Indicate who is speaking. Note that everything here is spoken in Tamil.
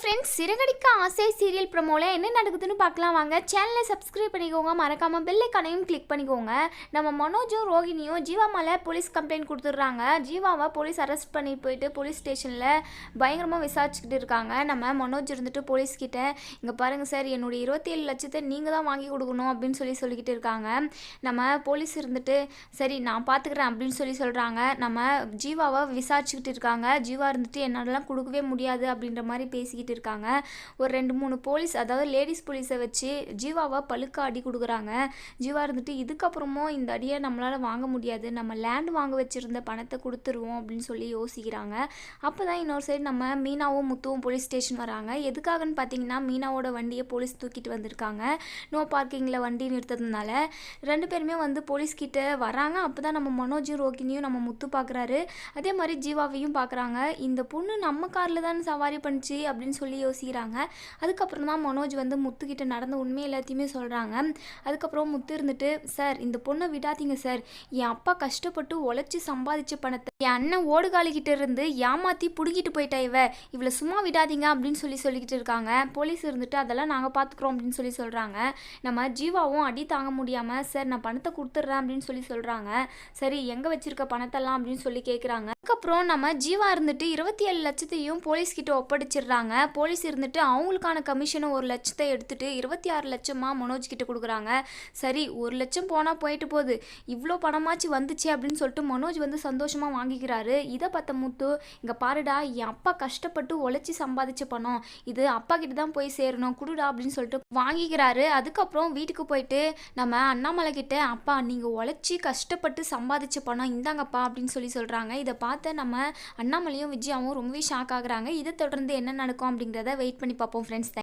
Speaker 1: ஃப்ரெண்ட்ஸ், சிறகடிக்க ஆசை சீரியல் ப்ரோமோல என்ன நடக்குதுன்னு பார்க்கலாம் வாங்க. சேனலை சப்ஸ்கிரைப் பண்ணிக்கோங்க, மறக்காம பெல் ஐகானையும் கிளிக் பண்ணிக்கோங்க. நம்ம மனோஜும் ரோகிணியும் ஜீவா மேலே போலீஸ் கம்ப்ளைண்ட் கொடுத்துட்றாங்க. ஜீவாவை போலீஸ் அரெஸ்ட் பண்ணி போயிட்டு போலீஸ் ஸ்டேஷனில் பயங்கரமாக விசாரிச்சுக்கிட்டு இருக்காங்க. நம்ம மனோஜ் இருந்துட்டு போலீஸ்கிட்ட, இங்கே பாருங்கள் சார், என்னுடைய 27 லட்சத்தை நீங்கள் தான் வாங்கி கொடுக்கணும் அப்படின்னு சொல்லிக்கிட்டு இருக்காங்க. நம்ம போலீஸ் இருந்துட்டு, சரி நான் பார்த்துக்கிறேன் அப்படின்னு சொல்கிறாங்க. நம்ம ஜீவாவை விசாரிச்சுக்கிட்டு இருக்காங்க. ஜீவா இருந்துட்டு என்னாலலாம் கொடுக்கவே முடியாது அப்படின்ற மாதிரி பேசிக்கிட்டு இருக்காங்க. ஒரு 2-3 போலீஸ், அதாவது லேடிஸ் போலீஸை வச்சு ஜீவாவை பழுக்க அடி கொடுக்குறாங்க. ஜீவா இருந்துட்டு, இதுக்கப்புறமும் இந்த அடியை நம்மளால் வாங்க முடியாது, நம்ம லேண்ட் வாங்க வச்சுருந்த பணத்தை கொடுத்துருவோம் அப்படின்னு சொல்லி யோசிக்கிறாங்க. அப்போ தான் இன்னொரு சைடு நம்ம மீனாவும் முத்துவும் போலீஸ் ஸ்டேஷன் வராங்க. எதுக்காகன்னு பார்த்தீங்கன்னா, மீனாவோட வண்டியை போலீஸ் தூக்கிட்டு வந்திருக்காங்க. நோ பார்க்கிங்கில் வண்டி நிறுத்ததுனால 2 பேருமே வந்து போலீஸ்கிட்ட வராங்க. அப்போ தான் நம்ம மனோஜும் ரோகிணியும் நம்ம முத்து பார்க்குறாரு. அதே மாதிரி ஜீவாவையும் பார்க்குறாங்க. இந்த பொண்ணு நம்ம காரில் தான் சவாரி பண்ணிச்சு அப்படின்னு சொல்லி யோசிக்கிறாங்க. அதுக்கப்புறம் தான் மனோஜ் வந்து முத்துக்கிட்ட நடந்த உண்மை எல்லாத்தையுமே சொல்கிறாங்க. அதுக்கப்புறம் முத்து இருந்துட்டு, சார் இந்த பொண்ணை விடாதீங்க சார், என் அப்பா கஷ்டப்பட்டு உழைச்சி சம்பாதிச்ச பணத்தை என் அண்ணன் ஓடுகாலிக்கிட்ட இருந்து ஏமாற்றி பிடுங்கிட்டு போயிட்டா, இவளை சும்மா விடாதீங்க அப்படின்னு சொல்லிக்கிட்டு இருக்காங்க. போலீஸ் இருந்துட்டு, அதெல்லாம் நாங்கள் பார்த்துக்குறோம் அப்படின்னு சொல்கிறாங்க. நம்ம ஜீவாவும் அடி தாங்க முடியாமல், சார் நான் பணத்தை கொடுத்துட்றேன் அப்படின்னு சொல்கிறாங்க. சரி எங்கே வச்சிருக்க பணத்தெல்லாம் அப்படின்னு சொல்லி கேட்குறாங்க. அதுக்கப்புறம் நம்ம ஜீவா இருந்துட்டு 27 லட்சத்தையும் போலீஸ்கிட்ட ஒப்படைச்சிடுறாங்க. போலீஸ் இருந்துட்டு அவங்களுக்கான கமிஷனை 1 லட்சத்தை எடுத்துட்டு 26 லட்சமாக மனோஜ் கிட்ட கொடுக்குறாங்க. சரி 1 லட்சம் போனால் போயிட்டு போகுது, இவ்வளோ பணமாச்சு வந்துச்சு அப்படின்னு சொல்லிட்டு மனோஜ் வந்து சந்தோஷமாக வாங்கிக்கிறாரு. இதை பார்த்த முத்து, இங்கே பாருடா, என் அப்பா கஷ்டப்பட்டு உழைச்சி சம்பாதிச்ச பணம், இது அப்பா கிட்ட தான் போய் சேரணும், குடுடா அப்படின்னு சொல்லிட்டு வாங்கிக்கிறாரு. அதுக்கப்புறம் வீட்டுக்கு போயிட்டு நம்ம அண்ணாமலை கிட்ட, அப்பா நீங்கள் உழைச்சி கஷ்டப்பட்டு சம்பாதிச்ச பணம் இந்தாங்கப்பா அப்படின்னு சொல்கிறாங்க. இதை பார்த்து நம்ம அண்ணாமலையும் விஜயாவும் ரொம்பவே ஷாக் ஆகுறாங்க. இதை தொடர்ந்து என்ன நடக்கும் அப்படிங்கிறத வெயிட் பண்ணி பார்ப்போம் ஃப்ரெண்ட்ஸ்.